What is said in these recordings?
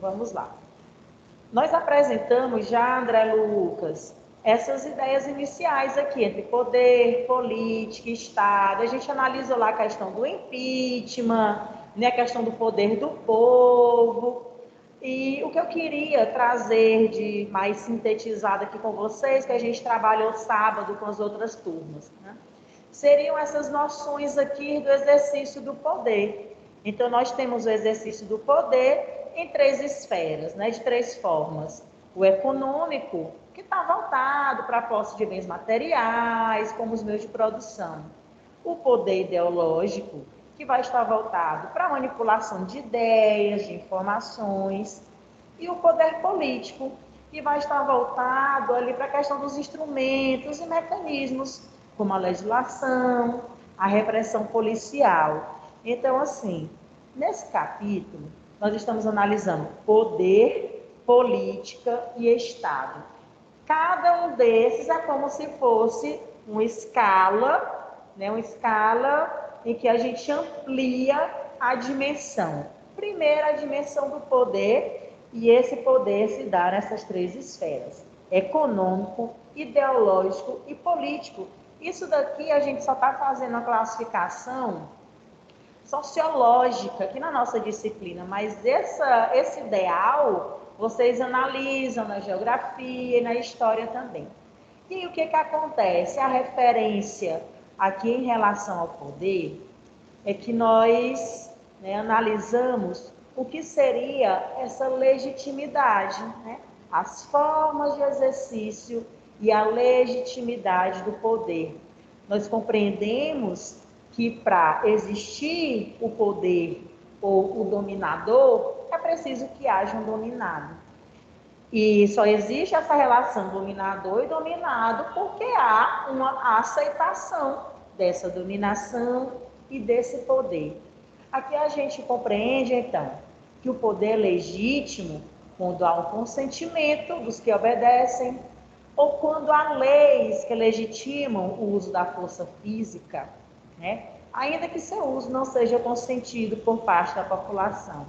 vamos lá. Nós apresentamos já, André Lucas, essas ideias iniciais aqui, entre poder, política, Estado. A gente analisou lá a questão do impeachment, né, a questão do poder do povo. E o que eu queria trazer de mais sintetizado aqui com vocês, que a gente trabalhou sábado com as outras turmas, né, seriam essas noções aqui do exercício do poder. Então, nós temos o exercício do poder em três esferas, né, de três formas. O econômico, que está voltado para a posse de bens materiais, como os meios de produção. O poder ideológico, que vai estar voltado para a manipulação de ideias, de informações. E o poder político, que vai estar voltado ali para a questão dos instrumentos e mecanismos, como a legislação, a repressão policial. Então, assim, nesse capítulo, nós estamos analisando poder, política e Estado. Cada um desses é como se fosse uma escala, né? Uma escala em que a gente amplia a dimensão. Primeiro, a dimensão do poder, e esse poder se dá nessas três esferas: econômico, ideológico e político. Isso daqui a gente só está fazendo a classificação sociológica aqui na nossa disciplina, mas esse ideal vocês analisam na geografia e na história também. E o que acontece? A referência aqui em relação ao poder é que nós, né, analisamos o que seria essa legitimidade, né? As formas de exercício e a legitimidade do poder. Nós compreendemos que para existir o poder ou o dominador, é preciso que haja um dominado. E só existe essa relação dominador e dominado porque há uma aceitação dessa dominação e desse poder. Aqui a gente compreende, então, que o poder é legítimo quando há um consentimento dos que obedecem, ou quando há leis que legitimam o uso da força física, né? Ainda que seu uso não seja consentido por parte da população.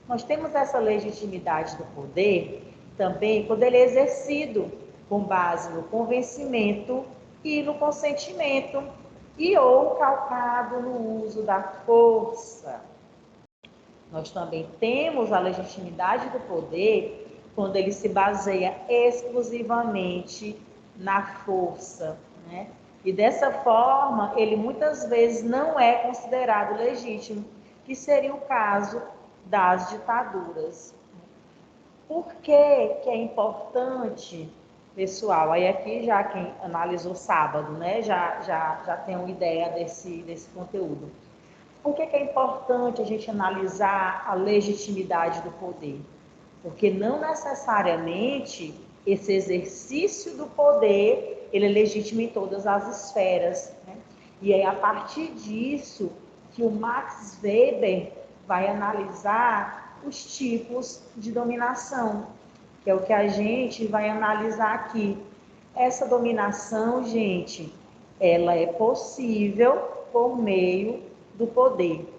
Nós temos essa legitimidade do poder também quando ele é exercido com base no convencimento e no consentimento, e ou calcado no uso da força. Nós também temos a legitimidade do poder quando ele se baseia exclusivamente na força, né? E dessa forma, ele muitas vezes não é considerado legítimo, que seria o caso das ditaduras. Por que é importante, pessoal? Aí aqui já quem analisou sábado, né, já tem uma ideia desse conteúdo. Por que é importante a gente analisar a legitimidade do poder? Porque não necessariamente esse exercício do poder ele é legítimo em todas as esferas, né? E é a partir disso que o Max Weber vai analisar os tipos de dominação, que é o que a gente vai analisar aqui. Essa dominação, gente, ela é possível por meio do poder.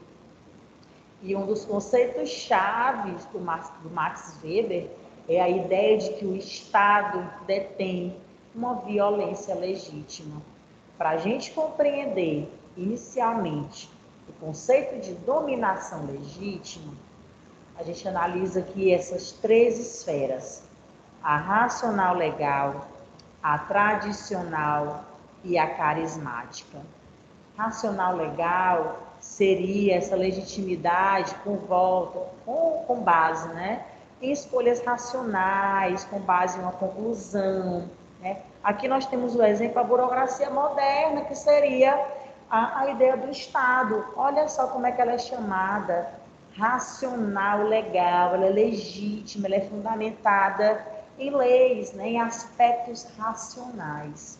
E um dos conceitos chaves do Max Weber é a ideia de que o Estado detém uma violência legítima. Para a gente compreender inicialmente o conceito de dominação legítima, a gente analisa aqui essas três esferas: a racional legal, a tradicional e a carismática. Racional legal seria essa legitimidade com base, né, em escolhas racionais, com base em uma conclusão, né? Aqui nós temos o exemplo da burocracia moderna, que seria a ideia do Estado. Olha só como é que ela é chamada: racional legal, ela é legítima, ela é fundamentada em leis, né, em aspectos racionais.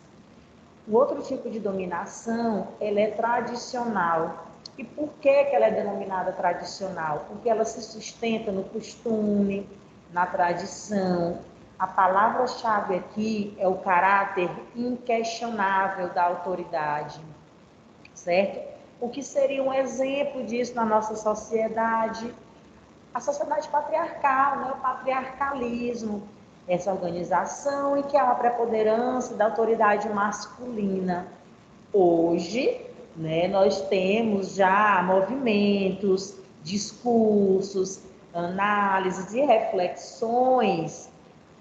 O outro tipo de dominação, ela é tradicional. E por que ela é denominada tradicional? Porque ela se sustenta no costume, na tradição. A palavra-chave aqui é o caráter inquestionável da autoridade, certo? O que seria um exemplo disso na nossa sociedade? a sociedade patriarcal, né, o patriarcalismo, essa organização em que há uma preponderância da autoridade masculina. Hoje, né, nós temos já movimentos, discursos, análises e reflexões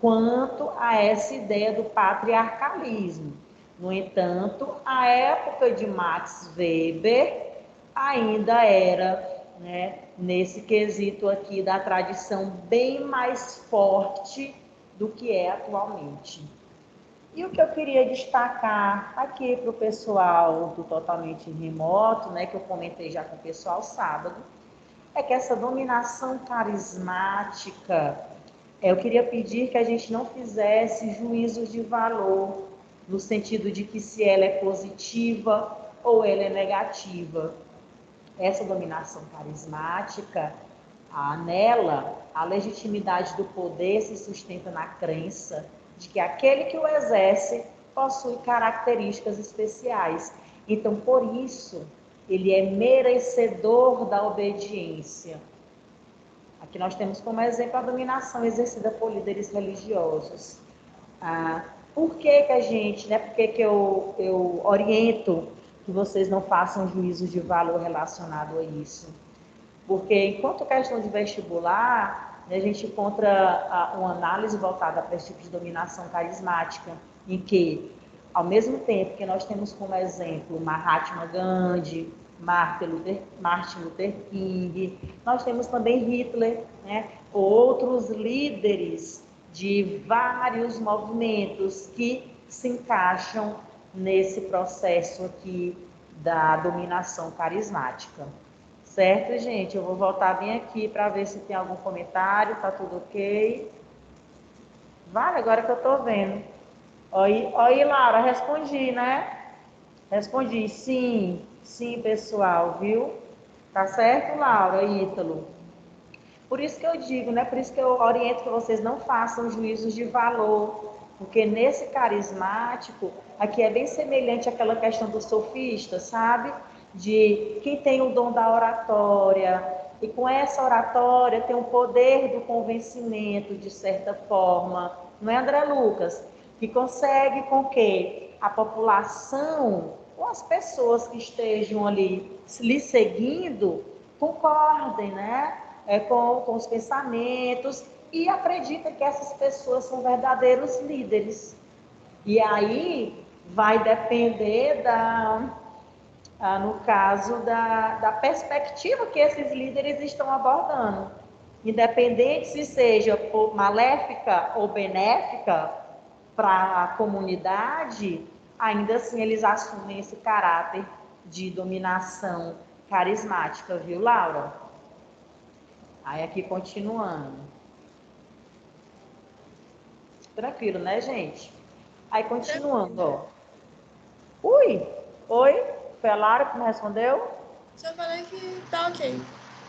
quanto a essa ideia do patriarcalismo. No entanto, a época de Max Weber ainda era, né, nesse quesito aqui da tradição bem mais forte do que é atualmente. E o que eu queria destacar aqui para o pessoal do Totalmente Remoto, né, que eu comentei já com o pessoal sábado, é que essa dominação carismática, eu queria pedir que a gente não fizesse juízos de valor, no sentido de que se ela é positiva ou ela é negativa. Essa dominação carismática, nela, a legitimidade do poder se sustenta na crença de que aquele que o exerce possui características especiais. Então, por isso, ele é merecedor da obediência. Aqui nós temos como exemplo a dominação exercida por líderes religiosos. Por que a gente, né? Por que eu oriento que vocês não façam juízos de valor relacionado a isso? Porque enquanto questão de vestibular, né, a gente encontra uma análise voltada para esse tipo de dominação carismática, em que, ao mesmo tempo que nós temos como exemplo Mahatma Gandhi, Martin Luther King, nós temos também Hitler, né, outros líderes de vários movimentos que se encaixam nesse processo aqui da dominação carismática. Certo, gente? Eu vou voltar bem aqui para ver se tem algum comentário. Tá tudo ok? Vale, agora que eu tô vendo. Oi, Laura, respondi, né? Respondi, sim, sim, pessoal, viu? Tá certo, Laura, Ítalo? Por isso que eu digo, né? Por isso que eu oriento que vocês não façam juízos de valor, porque nesse carismático, aqui é bem semelhante àquela questão do sofista, sabe? De quem tem o dom da oratória, e com essa oratória tem o poder do convencimento, de certa forma, não é, André Lucas? Que consegue com que a população, ou as pessoas que estejam ali lhe seguindo, concordem, né? Com os pensamentos e acredita que essas pessoas são verdadeiros líderes. E aí vai depender no caso da perspectiva que esses líderes estão abordando. Independente se seja maléfica ou benéfica para a comunidade, ainda assim eles assumem esse caráter de dominação carismática, viu, Laura? Aí aqui continuando. Tranquilo, né, gente? Aí continuando, ó. Oi? Foi a Lara que me respondeu? Só falei que tá ok.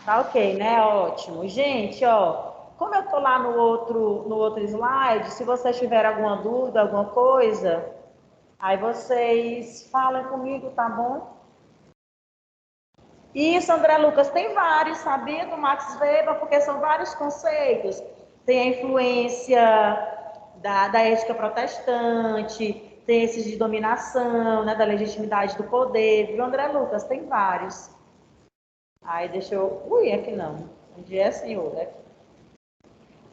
Tá ok, né? Ótimo. Gente, ó, como eu tô lá no outro slide, se vocês tiverem alguma dúvida, alguma coisa, aí vocês falem comigo, tá bom? Isso, André Lucas, tem vários, sabia, do Max Weber, porque são vários conceitos. Tem a influência da ética protestante, tem esses de dominação, né, da legitimidade do poder, viu, André Lucas? Tem vários. Aí deixa eu... Ui, aqui não. Onde é, senhor? Aqui.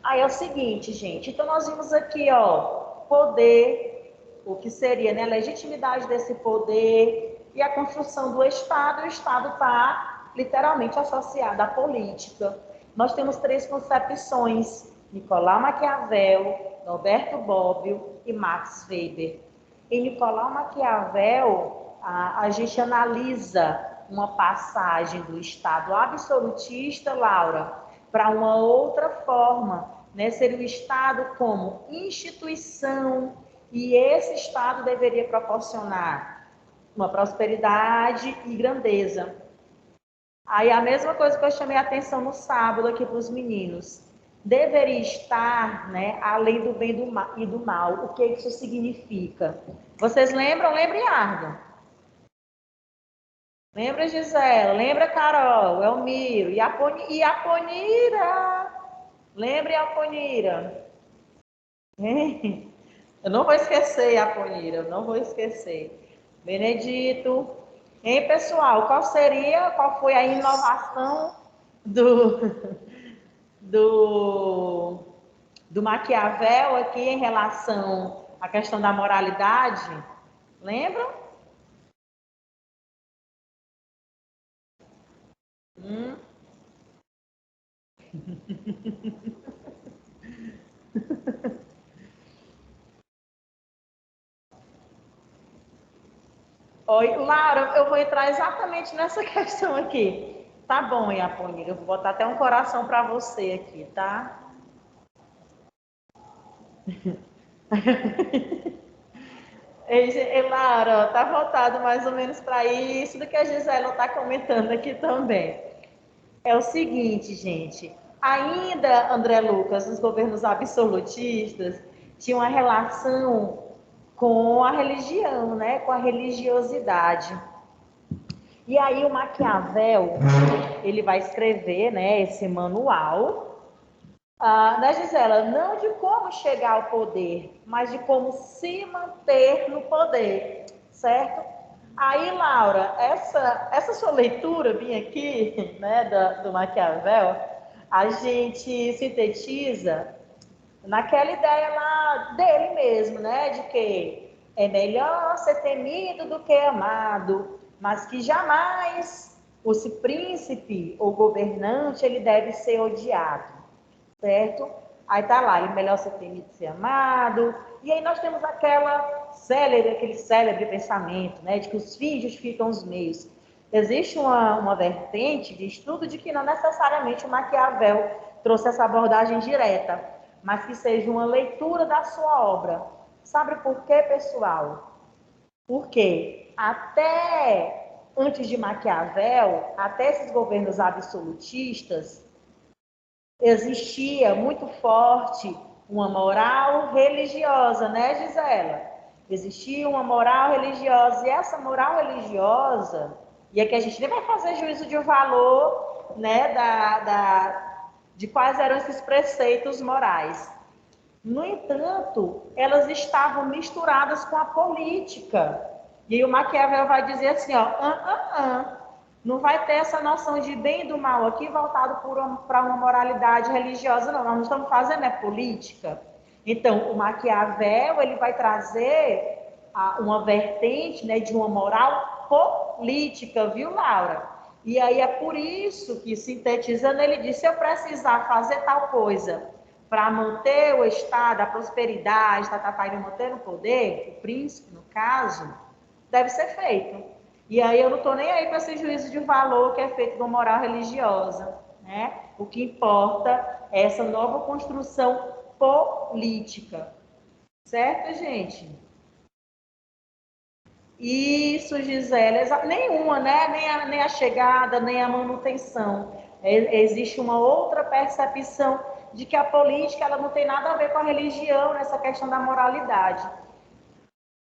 Aí é o seguinte, gente. Então, nós vimos aqui, ó, poder, o que seria, né, a legitimidade desse poder e a construção do Estado. O Estado está literalmente associado à política. Nós temos três concepções: Nicolau Maquiavel, Norberto Bobbio e Max Weber. Em Nicolau Maquiavel, a gente analisa uma passagem do Estado absolutista, Laura, para uma outra forma, né? Seria o Estado como instituição, e esse Estado deveria proporcionar uma prosperidade e grandeza. Aí a mesma coisa que eu chamei a atenção no sábado aqui para os meninos. Deveria estar, né, além do bem e do mal. O que isso significa? Vocês lembram? Lembre, Ardo. Lembra, Gisela? Lembra, Carol? Elmiro? E a Ponira? Lembra, a Ponira? Hein? Eu não vou esquecer a Ponira, eu não vou esquecer. Benedito. Hein, pessoal? Qual foi a inovação do, do, do Maquiavel aqui em relação à questão da moralidade? Lembram? Hum? Oi, Laura, eu vou entrar exatamente nessa questão aqui. Tá bom, Iaponira, eu vou botar até um coração para você aqui, tá? Ei, Laura, tá voltado mais ou menos para isso do que a Gisela está comentando aqui também. É o seguinte, gente, ainda, André Lucas, os governos absolutistas tinham uma relação com a religião, né? Com a religiosidade. E aí o Maquiavel, ele vai escrever, né, esse manual, né, Gisela, não de como chegar ao poder, mas de como se manter no poder, certo? Aí, Laura, essa sua leitura bem aqui, né, do Maquiavel, a gente sintetiza naquela ideia lá dele mesmo, né, de que é melhor ser temido do que amado, mas que jamais esse príncipe ou governante ele deve ser odiado, certo? Aí tá lá, ele melhor ser temido do que ser amado. E aí nós temos aquele célebre pensamento, né, de que os fins justificam os meios. Existe uma vertente de estudo de que não necessariamente o Maquiavel trouxe essa abordagem direta, mas que seja uma leitura da sua obra. Sabe por quê, pessoal? Porque até antes de Maquiavel, até esses governos absolutistas, existia muito forte uma moral religiosa, né, Gisela? Existia uma moral religiosa, e essa moral religiosa, e aqui a gente nem vai fazer juízo de valor, né, de quais eram esses preceitos morais. No entanto, elas estavam misturadas com a política. E aí o Maquiavel vai dizer assim, ó, não vai ter essa noção de bem e do mal aqui voltado para uma moralidade religiosa, não. Nós não estamos fazendo política. Então, o Maquiavel ele vai trazer uma vertente, né, de uma moral política, viu, Laura? E aí é por isso que, sintetizando, ele disse, se eu precisar fazer tal coisa para manter o Estado, a prosperidade, e manter no poder, o príncipe, no caso, deve ser feito. E aí eu não estou nem aí para esse juízo de valor que é feito com moral religiosa, né? O que importa é essa nova construção política. Certo, gente? Isso, Gisela, nenhuma, né? Nem a chegada, nem a manutenção. Existe uma outra percepção de que a política ela não tem nada a ver com a religião nessa questão da moralidade.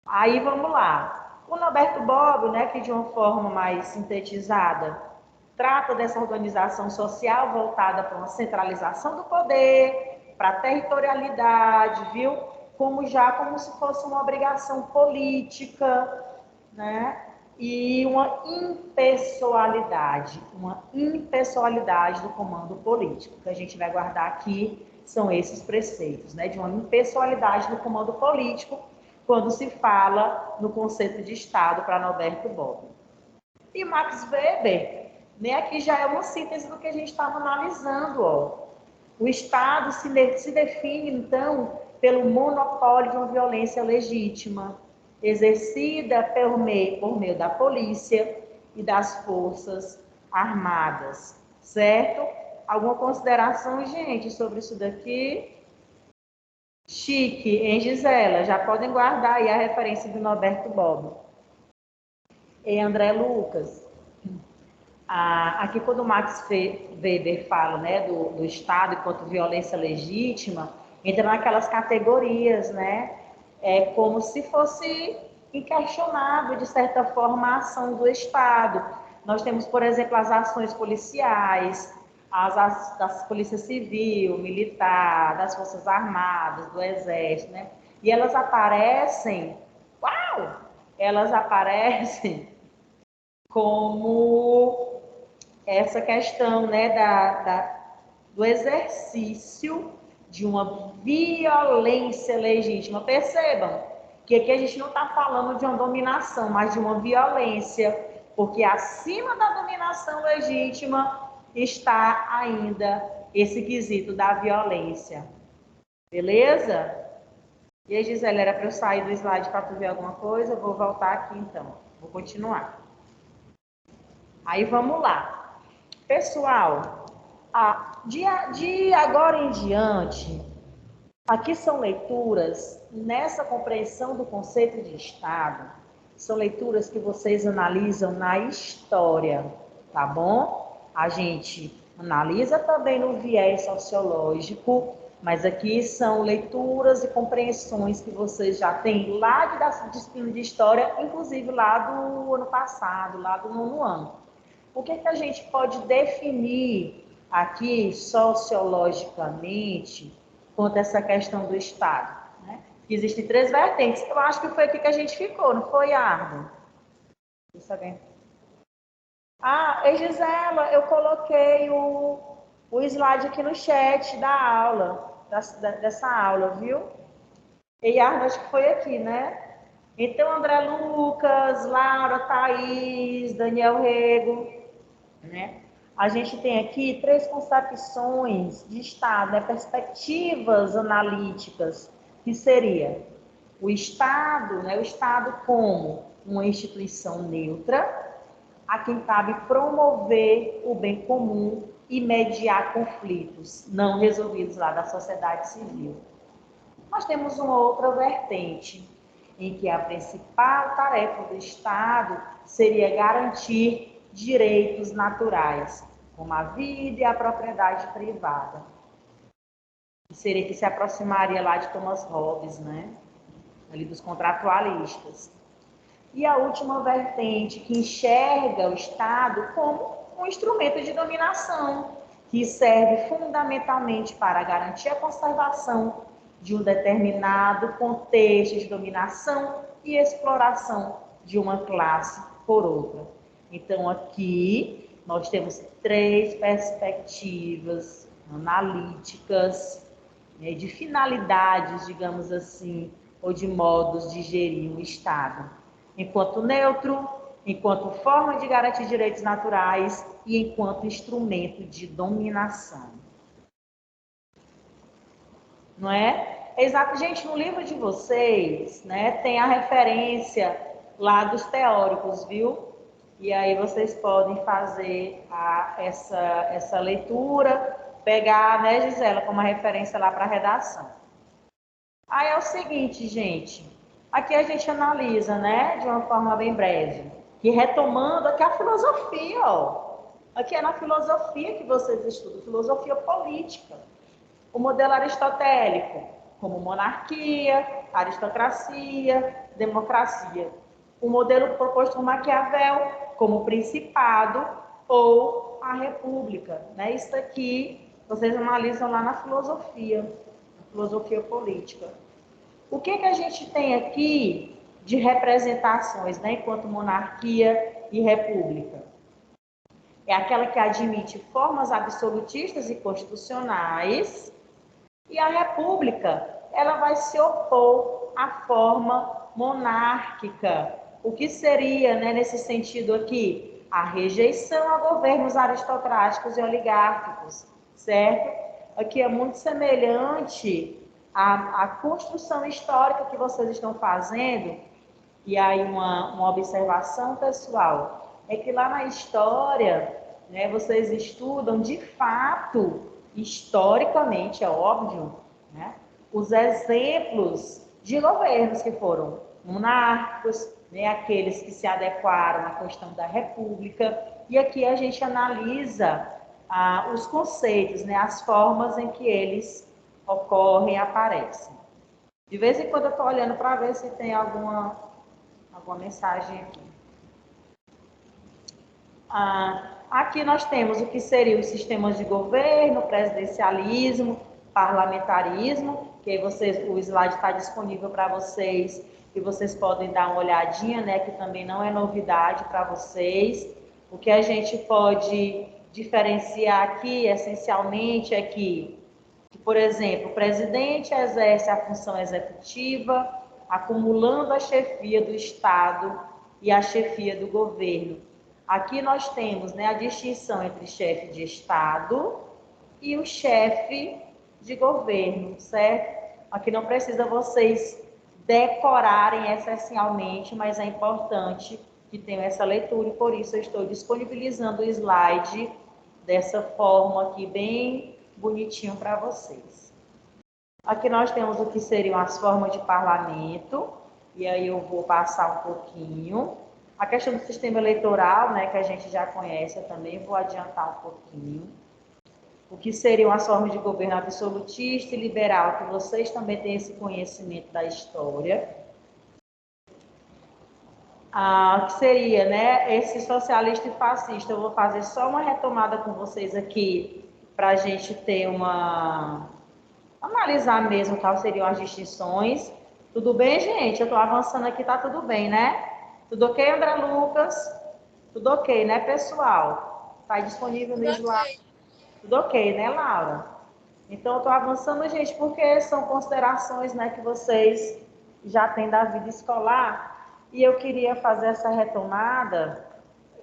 Aí vamos lá. O Norberto Bobbio, né, que de uma forma mais sintetizada, trata dessa organização social voltada para uma centralização do poder, para a territorialidade, viu? Como se fosse uma obrigação política, né? E uma impessoalidade do comando político. O que a gente vai guardar aqui são esses preceitos, né? De uma impessoalidade do comando político quando se fala no conceito de Estado para Norberto Bobbio. E Max Weber, né? Aqui já é uma síntese do que a gente estava analisando, ó. O Estado se define, então, pelo monopólio de uma violência legítima, exercida por meio da polícia e das forças armadas, certo? Alguma consideração, gente, sobre isso daqui? Chique, hein, Gisela? Já podem guardar aí a referência do Norberto Bobbio. E André Lucas, aqui quando o Max Weber fala, né, do Estado enquanto violência legítima, entra naquelas categorias, né? É como se fosse inquestionável, de certa forma, a ação do Estado. Nós temos, por exemplo, as ações policiais, das polícia civil, militar, das forças armadas, do exército, né? E elas aparecem, uau! Elas aparecem como essa questão, né, do exercício de uma violência legítima. Percebam que aqui a gente não está falando de uma dominação, mas de uma violência, porque acima da dominação legítima está ainda esse quesito da violência. Beleza? E aí, Gisele, era para eu sair do slide para tu ver alguma coisa? Eu vou voltar aqui então. Vou continuar. Aí vamos lá. Pessoal, de agora em diante, aqui são leituras, nessa compreensão do conceito de Estado, são leituras que vocês analisam na história, tá bom? A gente analisa também no viés sociológico, mas aqui são leituras e compreensões que vocês já têm lá da disciplina de História, inclusive lá do ano passado, lá do 9º ano. O que a gente pode definir aqui sociologicamente quanto a essa questão do Estado? Né? Existem 3 vertentes. Eu acho que foi aqui que a gente ficou, não foi, Ardo? Ei, Gisela, eu coloquei o slide aqui no chat da aula, dessa aula, viu? E Ardo, acho que foi aqui, né? Então, André Lucas, Laura, Thaís, Daniel Rego, né? A gente tem aqui 3 concepções de Estado, né? Perspectivas analíticas, que seria o Estado, né? O Estado como uma instituição neutra, a quem cabe promover o bem comum e mediar conflitos não resolvidos lá da sociedade civil. Nós temos uma outra vertente, em que a principal tarefa do Estado seria garantir direitos naturais, como a vida e a propriedade privada. Seria que se aproximaria lá de Thomas Hobbes, né? Ali dos contratualistas. E a última vertente, que enxerga o Estado como um instrumento de dominação, que serve fundamentalmente para garantir a conservação de um determinado contexto de dominação e exploração de uma classe por outra. Então, aqui nós temos 3 perspectivas analíticas, né, de finalidades, digamos assim, ou de modos de gerir um Estado. Enquanto neutro, enquanto forma de garantir direitos naturais e enquanto instrumento de dominação. Não é? Exato, gente, no livro de vocês, né, tem a referência lá dos teóricos, viu? E aí vocês podem fazer essa leitura, pegar, né, Gisela, como uma referência lá para a redação. Aí é o seguinte, gente, aqui a gente analisa, né, de uma forma bem breve, que retomando aqui a filosofia, ó. Aqui é na filosofia que vocês estudam, filosofia política. O modelo aristotélico, como monarquia, aristocracia, democracia. O modelo proposto por Maquiavel, como principado ou a república. Né? Isso aqui vocês analisam lá na filosofia política. O que a gente tem aqui de representações, né, enquanto monarquia e república? É aquela que admite formas absolutistas e constitucionais, e a república, ela vai se opor à forma monárquica. O que seria, né, nesse sentido aqui? A rejeição a governos aristocráticos e oligárquicos, certo? Aqui é muito semelhante à construção histórica que vocês estão fazendo. E aí uma observação pessoal, é que lá na história, né, vocês estudam de fato, historicamente, é óbvio, né, os exemplos de governos que foram monárquicos, né, aqueles que se adequaram à questão da república, e aqui a gente analisa os conceitos, né, as formas em que eles ocorrem e aparecem. De vez em quando eu estou olhando para ver se tem alguma mensagem aqui. Aqui nós temos o que seriam os sistemas de governo, presidencialismo, parlamentarismo, que vocês, o slide está disponível para vocês e vocês podem dar uma olhadinha, né, que também não é novidade para vocês. O que a gente pode diferenciar aqui, essencialmente, é que, por exemplo, o presidente exerce a função executiva, acumulando a chefia do Estado e a chefia do governo. Aqui nós temos, né, a distinção entre chefe de Estado e o chefe de governo, certo? Aqui não precisa vocês decorarem essencialmente, mas é importante que tenham essa leitura e por isso eu estou disponibilizando o slide dessa forma aqui, bem bonitinho para vocês. Aqui nós temos o que seriam as formas de parlamento, e aí eu vou passar um pouquinho. A questão do sistema eleitoral, né, que a gente já conhece, eu também vou adiantar um pouquinho. O que seriam as formas de governo absolutista e liberal, que vocês também têm esse conhecimento da história. Que seria, né, esse socialista e fascista. Eu vou fazer só uma retomada com vocês aqui, para a gente ter analisar mesmo quais seriam as distinções. Tudo bem, gente? Eu estou avançando aqui, tá tudo bem, né? Tudo ok, André Lucas? Tudo ok, né, pessoal? Está disponível no slide. Tudo ok, né, Laura? Então, eu estou avançando, gente, porque são considerações, né, que vocês já têm da vida escolar. E eu queria fazer essa retomada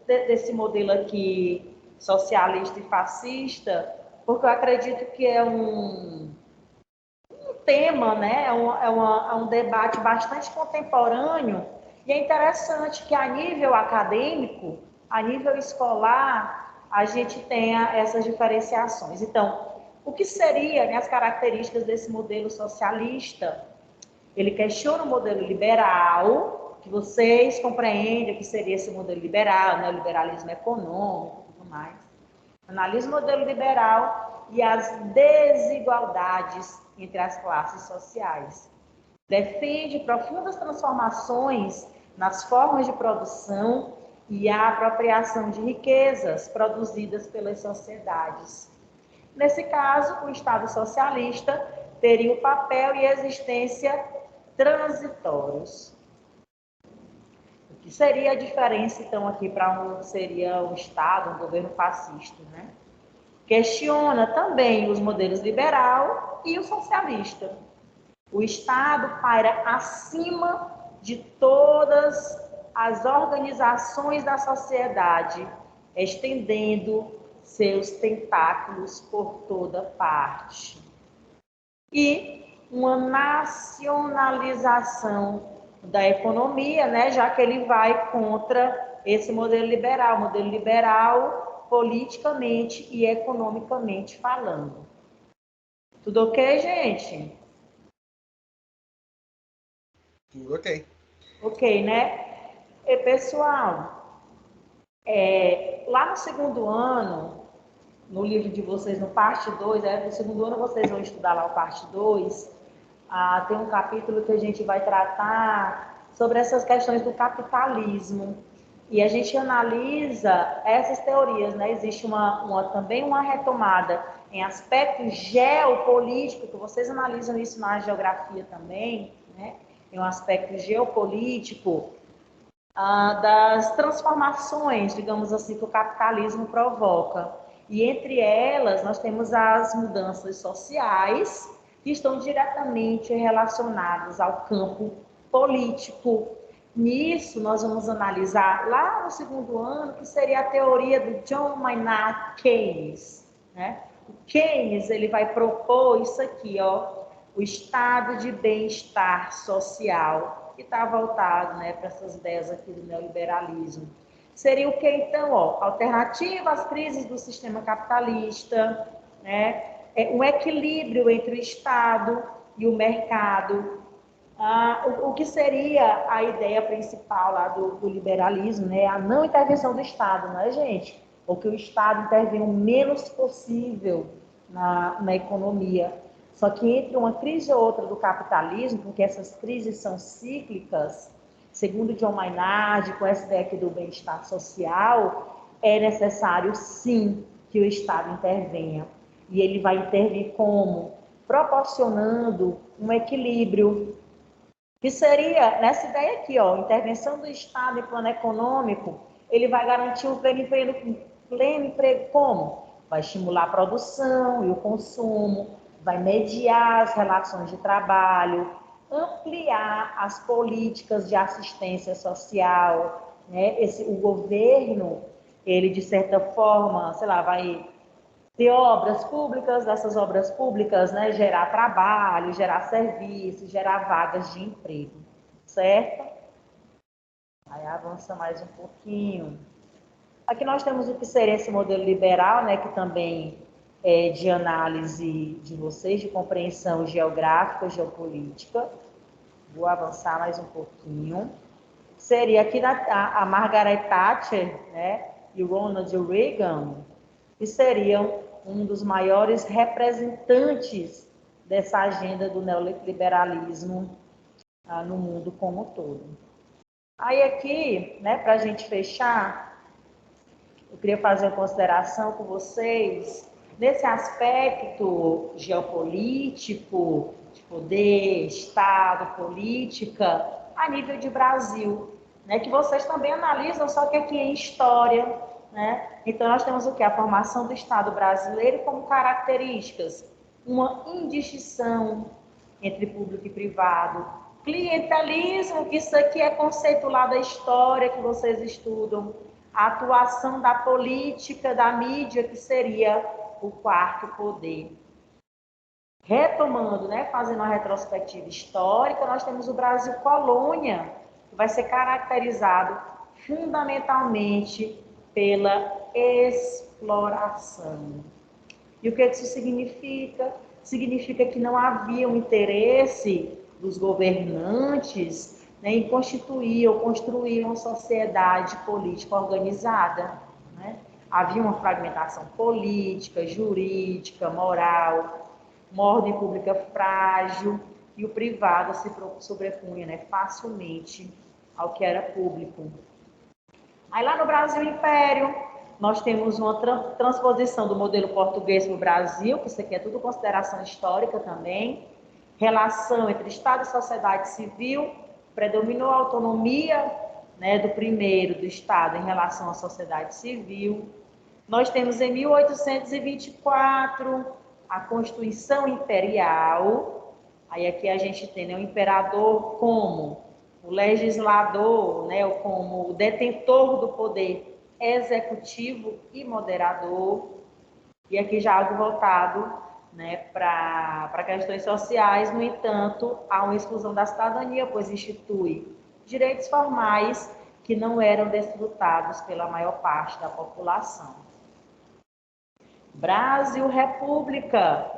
desse modelo aqui socialista e fascista, porque eu acredito que é um tema, né? É um debate bastante contemporâneo e é interessante que a nível acadêmico, a nível escolar, a gente tenha essas diferenciações. Então, o que seria, né, as características desse modelo socialista? Ele questiona o modelo liberal, que vocês compreendem o que seria esse modelo liberal, né, o liberalismo econômico e tudo mais. Analisa o modelo liberal e as desigualdades entre as classes sociais. Defende profundas transformações nas formas de produção e a apropriação de riquezas produzidas pelas sociedades. Nesse caso, o Estado socialista teria o papel e existência transitórios. O que seria a diferença, então, aqui para seria o Estado, um governo fascista, né? Questiona também os modelos liberal e o socialista. O Estado paira acima de todas as organizações da sociedade, estendendo seus tentáculos por toda parte. E uma nacionalização da economia, né, já que ele vai contra esse modelo liberal politicamente e economicamente falando. Tudo ok, gente? Tudo ok. Ok, né? E, pessoal, lá no segundo ano, no livro de vocês, no parte 2, no segundo ano vocês vão estudar lá o parte 2, tem um capítulo que a gente vai tratar sobre essas questões do capitalismo. E a gente analisa essas teorias, né? Existe também uma retomada em aspectos geopolíticos, que vocês analisam isso na geografia também, né? Em um aspecto geopolítico, das transformações, digamos assim, que o capitalismo provoca. E entre elas, nós temos as mudanças sociais, que estão diretamente relacionadas ao campo político. Nisso, nós vamos analisar lá no segundo ano, que seria a teoria do John Maynard Keynes, né? O Keynes, ele vai propor isso aqui, ó, o estado de bem-estar social, que está voltado, né, para essas ideias aqui do neoliberalismo. Seria o que, então? Alternativa às crises do sistema capitalista, né? Um equilíbrio entre o Estado e o mercado. O que seria a ideia principal lá do liberalismo, né? A não intervenção do Estado, né, gente? Ou que o Estado intervenha o menos possível na economia. Só que entre uma crise ou outra do capitalismo, porque essas crises são cíclicas, segundo John Maynard, com essa ideia aqui do bem-estar social, é necessário, sim, que o Estado intervenha. E ele vai intervir como? Proporcionando um equilíbrio, que seria, nessa ideia aqui, ó, intervenção do Estado em plano econômico, ele vai garantir o pleno emprego como? Vai estimular a produção e o consumo, vai mediar as relações de trabalho, ampliar as políticas de assistência social, né? O governo, ele de certa forma, sei lá, vai ter obras públicas, dessas obras públicas, né, gerar trabalho, gerar serviço, gerar vagas de emprego, certo? Aí avança mais um pouquinho. Aqui nós temos o que seria esse modelo liberal, né, que também é de análise de vocês, de compreensão geográfica, geopolítica. Vou avançar mais um pouquinho. Seria aqui a Margaret Thatcher, né, e o Ronald Reagan, que seriam um dos maiores representantes dessa agenda do neoliberalismo no mundo como um todo. Aí aqui, né, para a gente fechar, eu queria fazer uma consideração com vocês nesse aspecto geopolítico, de poder, Estado, política, a nível de Brasil, né, que vocês também analisam, só que aqui em história, né? Então nós temos o que? A formação do Estado brasileiro como características, uma indistinção entre público e privado, clientelismo, que isso aqui é conceito lá da história que vocês estudam, a atuação da política, da mídia, que seria o quarto poder. Retomando, né, fazendo uma retrospectiva histórica, nós temos o Brasil colônia, que vai ser caracterizado fundamentalmente pela exploração. E o que isso significa? Significa que não havia um interesse dos governantes, né, em constituir ou construir uma sociedade política organizada, né? Havia uma fragmentação política, jurídica, moral, uma ordem pública frágil, e o privado se sobrepunha, né, facilmente ao que era público. Aí lá no Brasil Império, nós temos uma transposição do modelo português para o Brasil, que isso aqui é tudo consideração histórica também, relação entre Estado e sociedade civil, predominou a autonomia, né, do primeiro, do Estado, em relação à sociedade civil. Nós temos em 1824 a Constituição Imperial, aí aqui a gente tem, né, o imperador como o legislador, né, como o detentor do poder executivo e moderador, e aqui já algo voltado, né, para questões sociais. No entanto, há uma exclusão da cidadania, pois institui direitos formais que não eram desfrutados pela maior parte da população. Brasil República.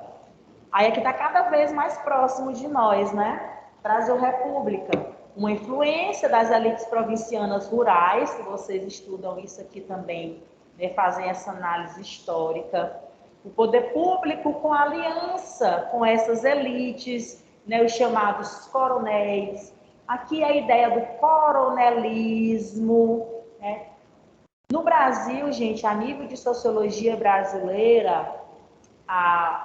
Aí aqui está cada vez mais próximo de nós, né? Brasil República. Uma influência das elites provincianas rurais, que vocês estudam isso aqui também, né, fazem essa análise histórica. O poder público com aliança com essas elites, né, os chamados coronéis. Aqui a ideia do coronelismo, né? No Brasil, gente, a nível de sociologia brasileira,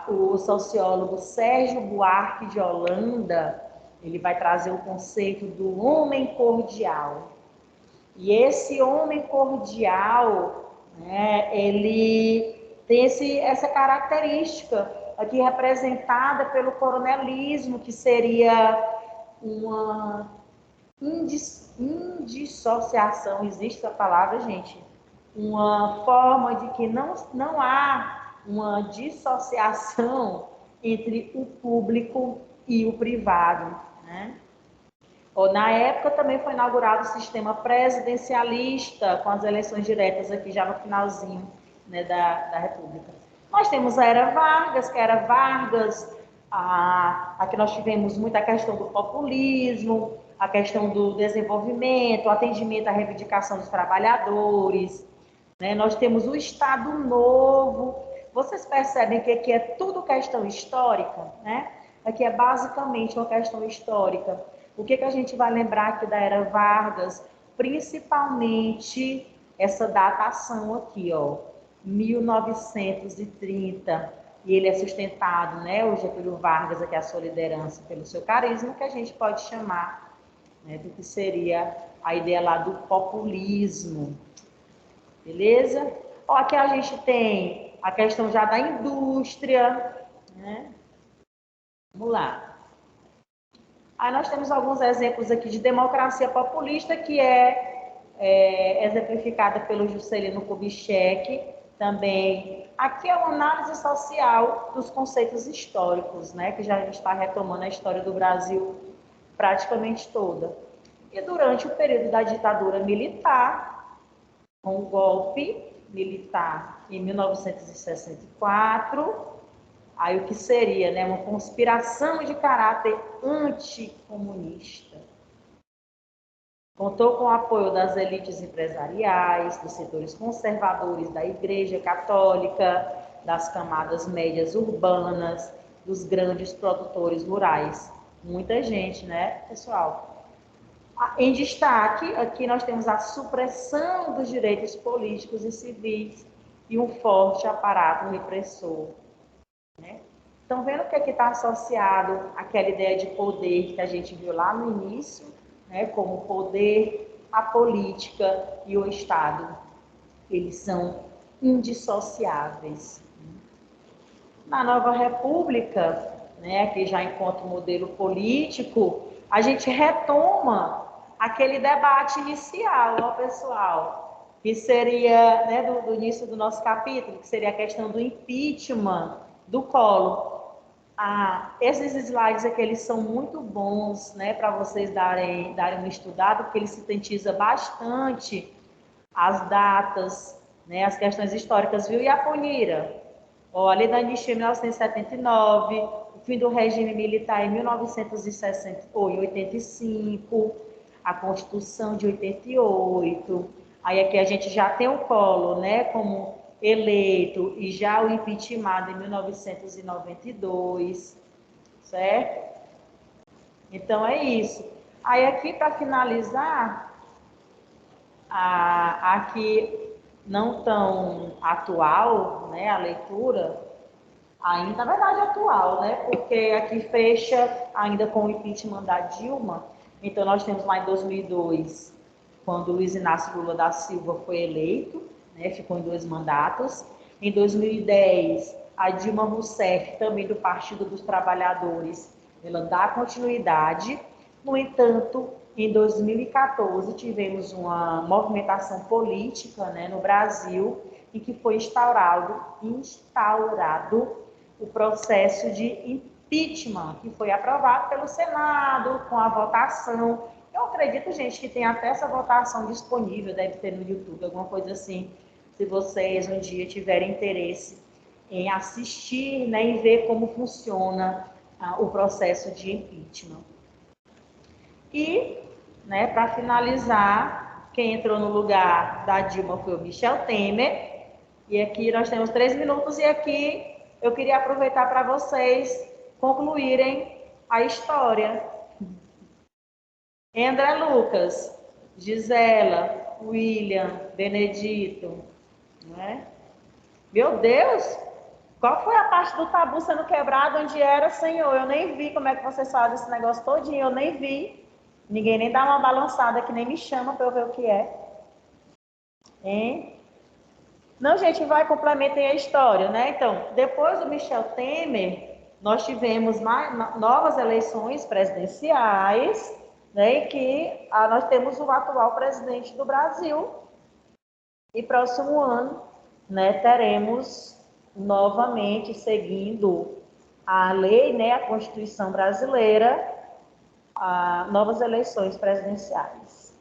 o sociólogo Sérgio Buarque de Holanda, ele vai trazer o conceito do homem cordial. E esse homem cordial, né, ele tem essa característica aqui representada pelo coronelismo, que seria uma indissociação, existe a palavra, gente? Uma forma de que não há uma dissociação entre o público e o privado, né? Na época também foi inaugurado o sistema presidencialista, com as eleições diretas aqui já no finalzinho, né, da República. Nós temos a Era Vargas, que era Vargas, aqui nós tivemos muita questão do populismo, a questão do desenvolvimento, o atendimento à reivindicação dos trabalhadores, né? Nós temos o Estado Novo. Vocês percebem que aqui é tudo questão histórica, né? Aqui é basicamente uma questão histórica. O que a gente vai lembrar aqui da Era Vargas? Principalmente essa datação aqui, ó, 1930, e ele é sustentado, né, o Getúlio Vargas, aqui a sua liderança, pelo seu carisma, que a gente pode chamar, né, do que seria a ideia lá do populismo, beleza? Ó, aqui a gente tem a questão já da indústria, né? Vamos lá. Aí nós temos alguns exemplos aqui de democracia populista, que é exemplificada pelo Juscelino Kubitschek, também. Aqui é uma análise social dos conceitos históricos, né, que já a gente está retomando a história do Brasil praticamente toda. E durante o período da ditadura militar, com o golpe militar em 1964, aí o que seria, né, uma conspiração de caráter anticomunista. Contou com o apoio das elites empresariais, dos setores conservadores da Igreja Católica, das camadas médias urbanas, dos grandes produtores rurais. Muita gente, né, pessoal? Em destaque, aqui nós temos a supressão dos direitos políticos e civis e um forte aparato repressor. Né? Estão vendo o que está associado àquela ideia de poder que a gente viu lá no início, né? Como o poder, a política e o Estado. Eles são indissociáveis. Na Nova República, né, que já encontra o modelo político, a gente retoma aquele debate inicial, ó, pessoal, que seria, né, do início do nosso capítulo, que seria a questão do impeachment do Collor. Esses slides aqui, eles são muito bons, né, para vocês darem uma estudada, porque ele sintetiza bastante as datas, né, as questões históricas, viu? E a Ponira? Ó, a lei da anistia em 1979, o fim do regime militar em 1985, a Constituição de 88, aí aqui a gente já tem o Collor, né, como eleito, e já o impeachment em 1992, certo? Então é isso. Aí aqui para finalizar, aqui não tão atual, né, a leitura, ainda, na verdade, atual, né, porque aqui fecha ainda com o impeachment da Dilma. Então nós temos lá em 2002, quando Luiz Inácio Lula da Silva foi eleito, né, ficou em 2 mandatos. Em 2010, a Dilma Rousseff, também do Partido dos Trabalhadores, ela dá continuidade. No entanto, em 2014, tivemos uma movimentação política, né, no Brasil, em que foi instaurado o processo de impeachment, que foi aprovado pelo Senado com a votação. Eu acredito, gente, que tem até essa votação disponível, deve ter no YouTube, alguma coisa assim, se vocês um dia tiverem interesse em assistir, né, e ver como funciona o processo de impeachment. E, né, para finalizar, quem entrou no lugar da Dilma foi o Michel Temer. E aqui nós temos 3 minutos, e aqui eu queria aproveitar para vocês concluírem a história. André Lucas, Gisela, William, Benedito, né? Meu Deus, qual foi a parte do tabu sendo quebrado onde era, Senhor? Eu nem vi como é que vocês fazem esse negócio todinho, eu nem vi. Ninguém nem dá uma balançada que nem me chama para eu ver o que é. Hein? Não, gente, vai, complementem a história, né? Então, depois do Michel Temer, nós tivemos novas eleições presidenciais, né? E que nós temos o atual presidente do Brasil. E próximo ano, né, teremos novamente, seguindo a lei, né, a Constituição brasileira, novas eleições presidenciais.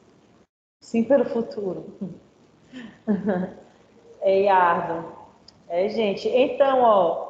Sim, pelo futuro. Iardo. Gente, então, ó,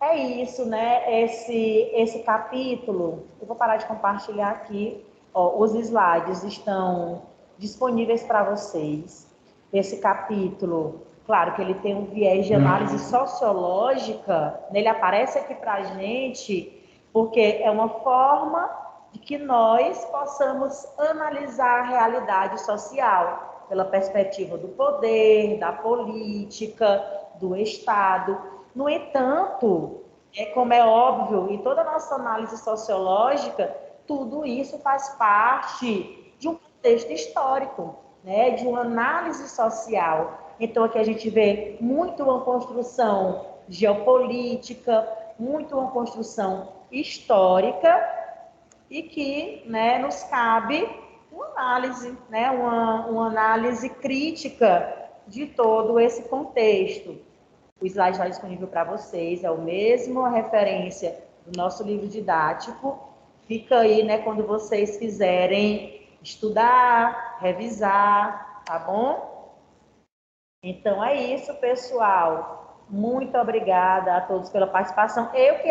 é isso, né? Esse capítulo, eu vou parar de compartilhar aqui. Ó, os slides estão disponíveis para vocês. Esse capítulo, claro que ele tem um viés de análise sociológica, nele aparece aqui para a gente, porque é uma forma de que nós possamos analisar a realidade social. pela perspectiva do poder, da política, do Estado. No entanto, como é óbvio, em toda a nossa análise sociológica, tudo isso faz parte de um contexto histórico, né? De uma análise social. Então, aqui a gente vê muito uma construção geopolítica, muito uma construção histórica, e que, né, nos cabe uma análise, né, uma análise crítica de todo esse contexto. O slide está disponível para vocês, é o mesmo, a referência do nosso livro didático. Fica aí, né, quando vocês quiserem estudar, revisar, tá bom? Então é isso, pessoal. Muito obrigada a todos pela participação. Eu que